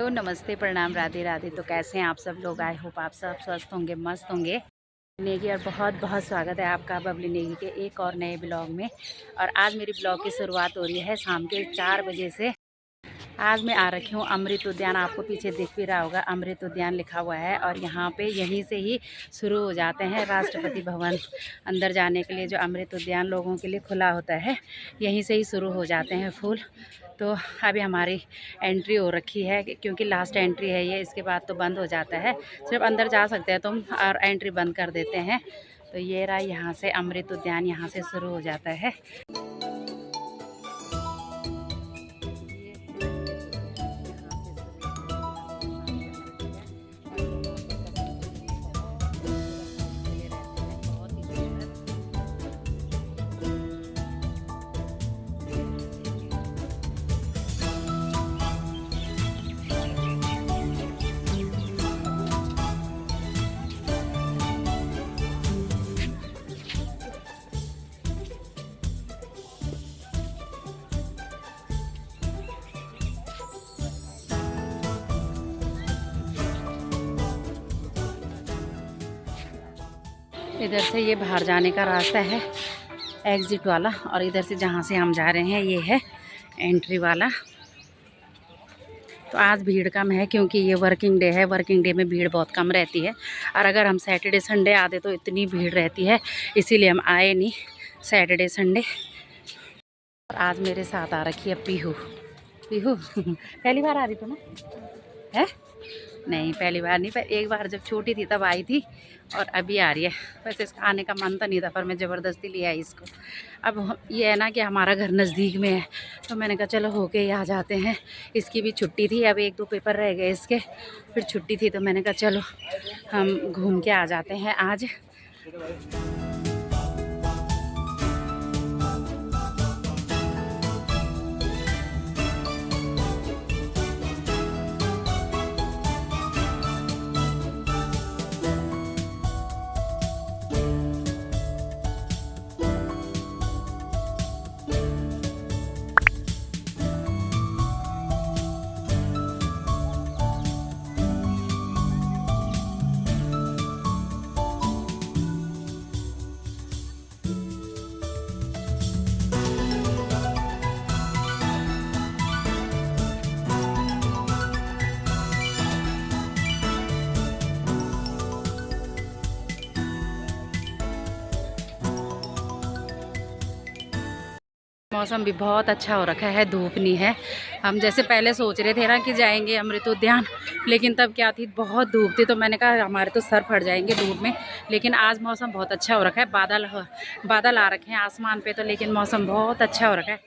तो नमस्ते, प्रणाम, राधे राधे। तो कैसे हैं आप सब लोग? आई होप आप सब स्वस्थ होंगे, मस्त होंगे। नेगी और बहुत बहुत स्वागत है आपका बबली नेगी के एक और नए ब्लॉग में। और आज मेरी ब्लॉग की शुरुआत हो रही है शाम के 4 बजे से। आज मैं आ रखी हूँ अमृत उद्यान। आपको पीछे दिख भी रहा होगा अमृत उद्यान लिखा हुआ है। और यहाँ पे यहीं से ही शुरू हो जाते हैं राष्ट्रपति भवन। अंदर जाने के लिए जो अमृत उद्यान लोगों के लिए खुला होता है, यहीं से ही शुरू हो जाते हैं फूल। तो अभी हमारी एंट्री हो रखी है क्योंकि लास्ट एंट्री है ये, इसके बाद तो बंद हो जाता है। सिर्फ अंदर जा सकते हैं तुम और एंट्री बंद कर देते हैं। तो ये रहा, यहाँ से अमृत उद्यान यहाँ से शुरू हो जाता है। इधर से ये बाहर जाने का रास्ता है एग्ज़िट वाला, और इधर से जहाँ से हम जा रहे हैं ये है एंट्री वाला। तो आज भीड़ कम है क्योंकि ये वर्किंग डे है। वर्किंग डे में भीड़ बहुत कम रहती है, और अगर हम सैटरडे संडे आते तो इतनी भीड़ रहती है, इसीलिए हम आए नहीं सैटरडे संडे। और आज मेरे साथ आ रखी है पीहू। पीहू पहली बार आ रही तो ना है? नहीं, पहली बार नहीं, पर एक बार जब छोटी थी तब आई थी, और अभी आ रही है। वैसे इसका आने का मन तो नहीं था, पर मैं ज़बरदस्ती ले आई इसको। अब ये है ना कि हमारा घर नज़दीक में है, तो मैंने कहा चलो होके ही आ जाते हैं। इसकी भी छुट्टी थी, अब 1-2 पेपर रह गए इसके, फिर छुट्टी थी, तो मैंने कहा चलो हम घूम के आ जाते हैं आज। मौसम भी बहुत अच्छा हो रखा है, धूप नहीं है। हम जैसे पहले सोच रहे थे ना कि जाएंगे अमृत उद्यान, लेकिन तब क्या थी, बहुत धूप थी, तो मैंने कहा हमारे तो सर फट जाएंगे धूप में। लेकिन आज मौसम बहुत अच्छा हो रखा है, बादल आ रखे हैं आसमान पे, तो लेकिन मौसम बहुत अच्छा हो रखा है।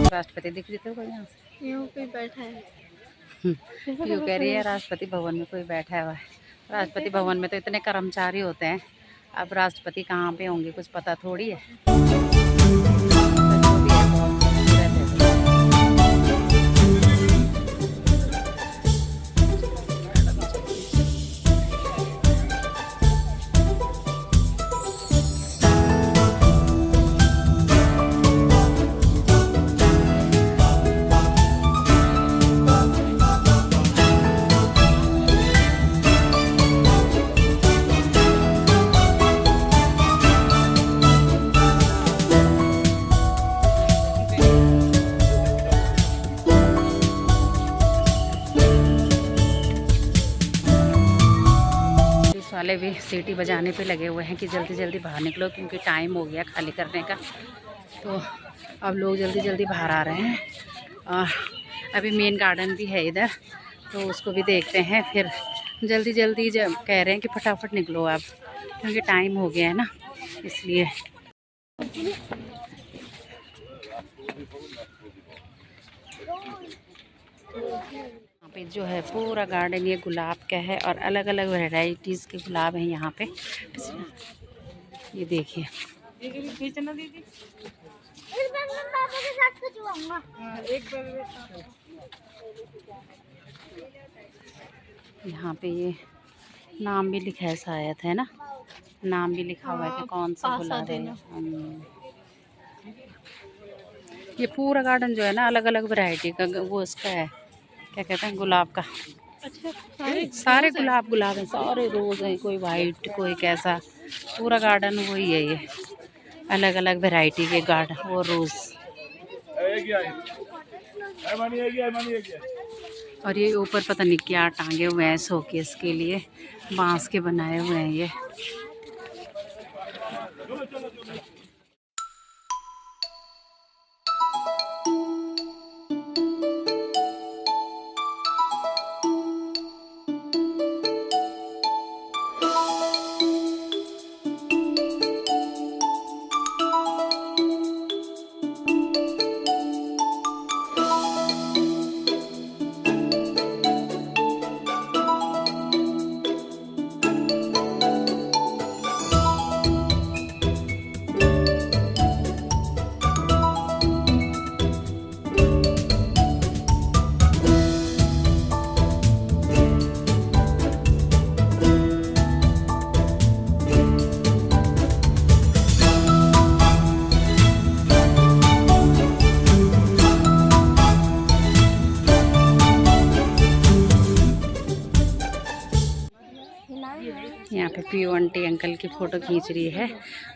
राष्ट्रपति दिख रही थे कोई यहाँ से? यहाँ पे बैठा है। क्यों कह रही है राष्ट्रपति भवन में कोई बैठा हुआ है? राष्ट्रपति भवन में तो इतने कर्मचारी होते हैं, अब राष्ट्रपति कहाँ पे होंगे कुछ पता थोड़ी है। वाले भी सीटी बजाने पे लगे हुए हैं कि जल्दी जल्दी बाहर निकलो, क्योंकि टाइम हो गया खाली करने का। तो अब लोग जल्दी जल्दी बाहर आ रहे हैं और अभी मेन गार्डन भी है इधर, तो उसको भी देखते हैं। फिर जल्दी जल्दी जब कह रहे हैं कि फटाफट निकलो आप, क्योंकि टाइम हो गया है ना, इसलिए। यहाँ पे जो है पूरा गार्डन ये गुलाब का है और अलग अलग वैरायटीज़ के गुलाब हैं यहाँ पे। ये देखिए, यहाँ पे ये नाम भी लिखा है शायद, है ना, नाम भी लिखा हुआ है कि कौन सा गुलाब है। ये पूरा गार्डन जो है ना अलग अलग वैरायटी का वो उसका है, क्या कहते हैं, गुलाब का। अच्छा, सारे गुलाब हैं, सारे रोज़ हैं, कोई वाइट कोई कैसा, पूरा गार्डन वही है। ये अलग अलग वैरायटी के गार्डन वो रोज़। और ये ऊपर पता नहीं क्या टांगे हुए हैं शोकेस के लिए, बांस के बनाए हुए हैं ये। यहाँ पे पीओ आंटी अंकल की फ़ोटो खींच रही है।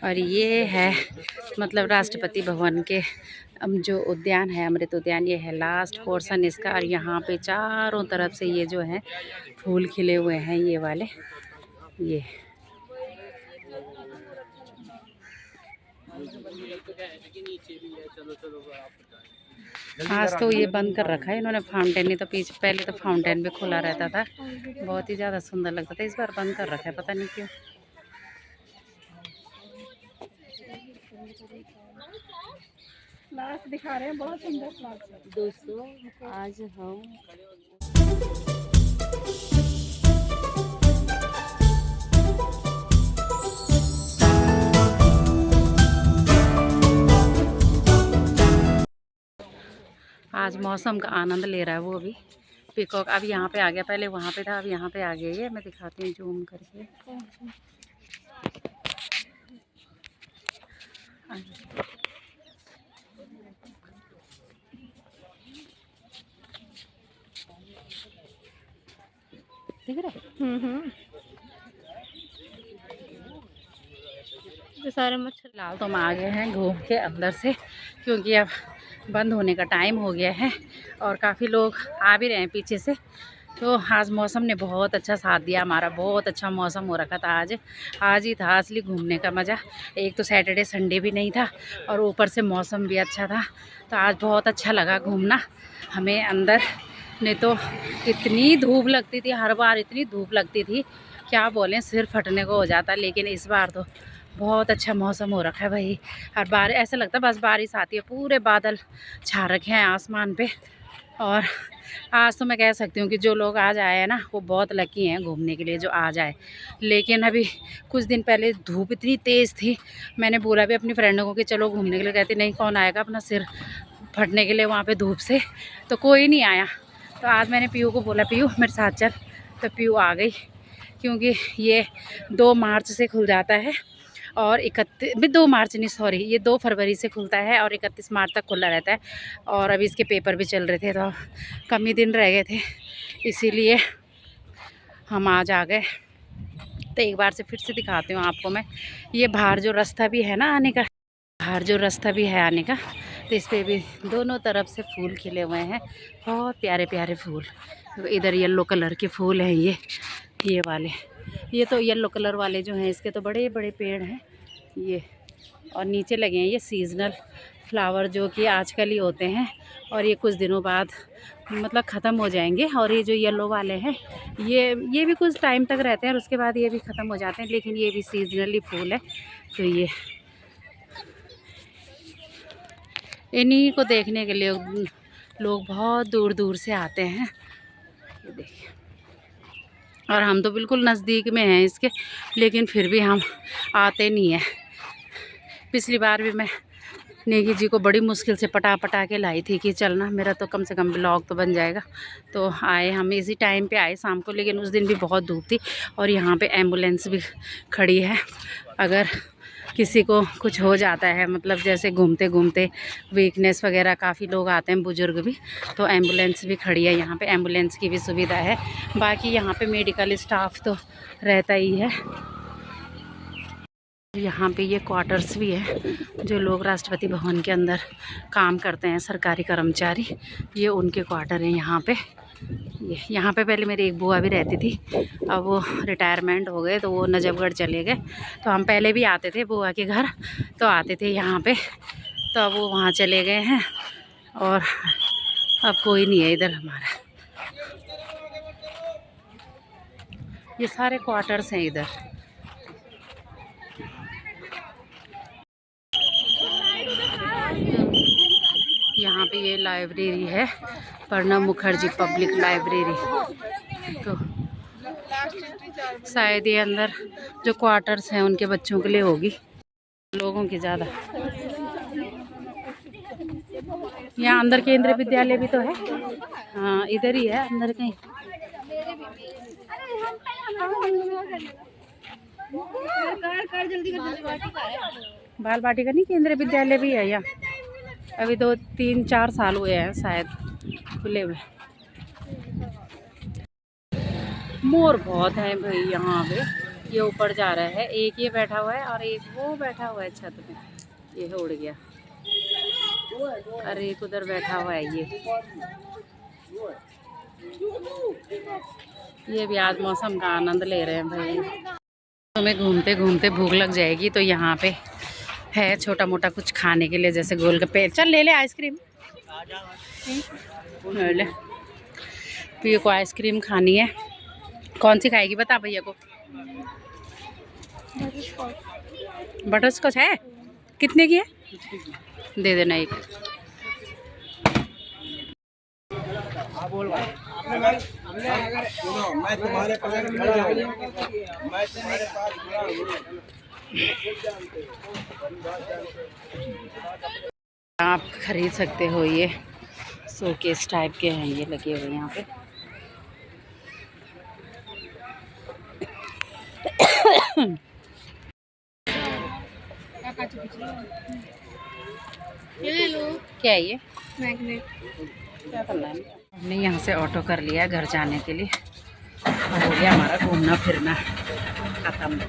और ये है मतलब राष्ट्रपति भवन के जो उद्यान है, अमृत उद्यान, ये है लास्ट पोर्शन इसका। और यहाँ पे चारों तरफ से ये जो है फूल खिले हुए हैं, ये वाले ये। आज तो ये बंद कर रखा है इन्होंने फाउंटेन, नहीं तो पीछे पहले तो फाउंटेन भी खुला रहता था, बहुत ही ज़्यादा सुंदर लगता था। इस बार बंद कर रखा है, पता नहीं क्यों। फ्लावर्स दिखा रहे हैं, बहुत सुंदर फ्लावर्स। दोस्तों आज हम आज मौसम का आनंद ले रहा है वो भी पीकॉक। अब यहाँ पे आ गया, पहले वहाँ पे था, अब यहाँ पे आ गया। ये मैं दिखाती हूँ जूम करके। दिख रहा है? सारे मच्छर। फिलहाल तो हम आ गए हैं घूम के अंदर से, क्योंकि अब बंद होने का टाइम हो गया है और काफ़ी लोग आ भी रहे हैं पीछे से। तो आज मौसम ने बहुत अच्छा साथ दिया हमारा, बहुत अच्छा मौसम हो रखा था। आज ही था असली घूमने का मज़ा। एक तो सैटरडे संडे भी नहीं था और ऊपर से मौसम भी अच्छा था, तो आज बहुत अच्छा लगा घूमना हमें अंदर। नहीं तो इतनी धूप लगती थी, हर बार इतनी धूप लगती थी, क्या बोलें, सिर फटने को हो जाता। लेकिन इस बार तो बहुत अच्छा मौसम हो रखा है भाई। और बारिश ऐसा लगता है बस बारिश आती है, पूरे बादल छा रखे हैं आसमान पे। और आज तो मैं कह सकती हूँ कि जो लोग आज आए हैं ना वो बहुत लकी हैं घूमने के लिए जो आज आए। लेकिन अभी कुछ दिन पहले धूप इतनी तेज़ थी, मैंने बोला भी अपनी फ्रेंडों को कि चलो घूमने के लिए, कहती नहीं कौन आएगा अपना सिर फटने के लिए वहाँ पे धूप से, तो कोई नहीं आया। तो आज मैंने पीयू को बोला पीयू मेरे साथ चल, तो पीयू आ गई। क्योंकि ये 2 मार्च से खुल जाता है और 2 मार्च नहीं सॉरी, ये 2 फरवरी से खुलता है और 31 मार्च तक खुला रहता है। और अभी इसके पेपर भी चल रहे थे तो कम ही दिन रह गए थे, इसीलिए हम आज आ गए। तो एक बार से फिर से दिखाती हूँ आपको मैं, ये बाहर जो रास्ता भी है ना आने का, बाहर जो रास्ता भी है आने का, तो इस पर भी दोनों तरफ से फूल खिले हुए हैं, बहुत प्यारे प्यारे फूल। इधर येलो कलर के फूल हैं ये वाले, ये तो येलो कलर वाले जो हैं इसके तो बड़े बड़े पेड़ हैं ये। और नीचे लगे हैं ये सीज़नल फ्लावर जो कि आजकल ही होते हैं और ये कुछ दिनों बाद मतलब ख़त्म हो जाएंगे। और ये जो येलो वाले हैं ये भी कुछ टाइम तक रहते हैं और उसके बाद ये भी ख़त्म हो जाते हैं, लेकिन ये भी सीजनली फूल है। तो ये इन्हीं को देखने के लिए लोग बहुत दूर दूर से आते हैं, ये देखिए। और हम तो बिल्कुल नज़दीक में हैं इसके, लेकिन फिर भी हम आते नहीं हैं। पिछली बार भी मैं नेगी जी को बड़ी मुश्किल से पटा के लाई थी कि चलना, मेरा तो कम से कम ब्लॉग तो बन जाएगा। तो आए हम इसी टाइम पे आए शाम को, लेकिन उस दिन भी बहुत धूप थी। और यहाँ पे एम्बुलेंस भी खड़ी है, अगर किसी को कुछ हो जाता है, मतलब जैसे घूमते घूमते वीकनेस वगैरह, काफ़ी लोग आते हैं बुज़ुर्ग भी, तो एम्बुलेंस भी खड़ी है यहाँ पे, एम्बुलेंस की भी सुविधा है। बाकी यहाँ पे मेडिकल स्टाफ तो रहता ही है। यहाँ पे ये क्वार्टर्स भी है, जो लोग राष्ट्रपति भवन के अंदर काम करते हैं सरकारी कर्मचारी, ये उनके क्वार्टर हैं यहाँ पे। ये यहाँ पे पहले मेरी एक बुआ भी रहती थी, अब वो रिटायरमेंट हो गए तो वो नजफगढ़ चले गए। तो हम पहले भी आते थे बुआ के घर, तो आते थे यहाँ पे, तो अब वो वहाँ चले गए हैं और अब कोई नहीं है इधर हमारा। ये सारे क्वार्टर्स हैं इधर। यहाँ पे ये लाइब्रेरी है, प्रणब मुखर्जी पब्लिक लाइब्रेरी। तो शायद ये अंदर जो क्वार्टर्स हैं उनके बच्चों के लिए होगी, लोगों की ज़्यादा। यहाँ अंदर केंद्रीय विद्यालय भी तो है, हाँ इधर ही है अंदर कहीं। बाल बाटिका नहीं, केंद्रीय विद्यालय भी है यहाँ। अभी 2-3-4 साल हुए हैं शायद खुले हुए। मोर बहुत है भाई यहाँ पे, ये ऊपर जा रहा है, एक ये बैठा हुआ है और एक वो बैठा हुआ है छत में, ये उड़ गया। अरे एक उधर बैठा हुआ है ये भी आज मौसम का आनंद ले रहे हैं भाई। हमें घूमते घूमते भूख लग जाएगी, तो यहाँ पे है छोटा मोटा कुछ खाने के लिए, जैसे गोलगप्पे। चल ले ले आइसक्रीम, ले पियो को आइसक्रीम खानी है। कौन सी खाएगी बता भैया को। बटर स्कॉच है, कितने की है? दे देना एक। आप खरीद सकते हो, ये शोकेस टाइप के हैं, ये लगे हुए यहाँ पे। क्या है ये? मैग्नेट। क्या करना है? हमने यहाँ से ऑटो कर लिया घर जाने के लिए, हो गया हमारा घूमना फिरना खत्म।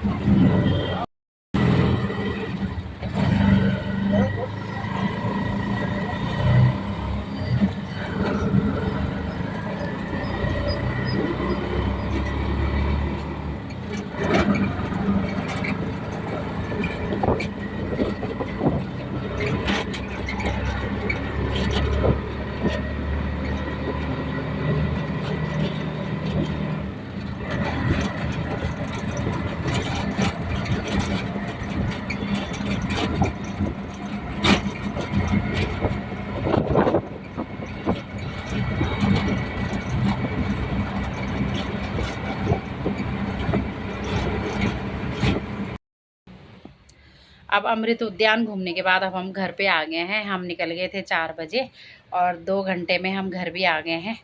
अब अमृत उद्यान घूमने के बाद अब हम घर पे आ गए हैं। हम निकल गए थे 4 बजे और 2 घंटे में हम घर भी आ गए हैं।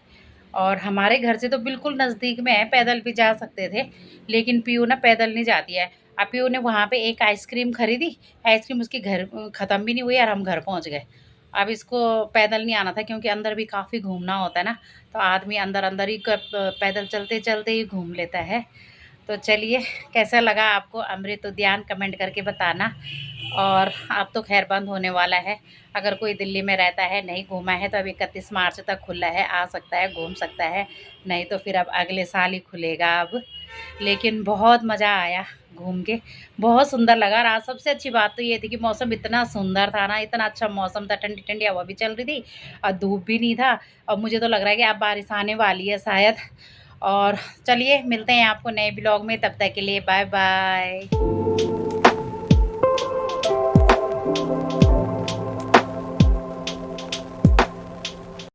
और हमारे घर से तो बिल्कुल नज़दीक में है, पैदल भी जा सकते थे, लेकिन पीयू ना पैदल नहीं जाती है। अब पीयू ने वहाँ पे एक आइसक्रीम खरीदी, आइसक्रीम उसकी घर ख़त्म भी नहीं हुई और हम घर पहुँच गए। अब इसको पैदल नहीं आना था क्योंकि अंदर भी काफ़ी घूमना होता है ना, तो आदमी अंदर अंदर ही पैदल चलते चलते ही घूम लेता है। तो चलिए, कैसा लगा आपको अमृत उद्यान कमेंट करके बताना। और अब तो खैर बंद होने वाला है। अगर कोई दिल्ली में रहता है नहीं घूमा है तो अब 31 मार्च तक खुला है, आ सकता है, घूम सकता है, नहीं तो फिर अब अगले साल ही खुलेगा अब। लेकिन बहुत मज़ा आया घूम के, बहुत सुंदर लगा। और आज सबसे अच्छी बात तो ये थी कि मौसम इतना सुंदर था ना, इतना अच्छा मौसम था, ठंडी ठंडी हवा भी चल रही थी और धूप भी नहीं था। और मुझे तो लग रहा है कि अब बारिश आने वाली है शायद। और चलिए, मिलते हैं आपको नए ब्लॉग में, तब तक के लिए बाय बाय।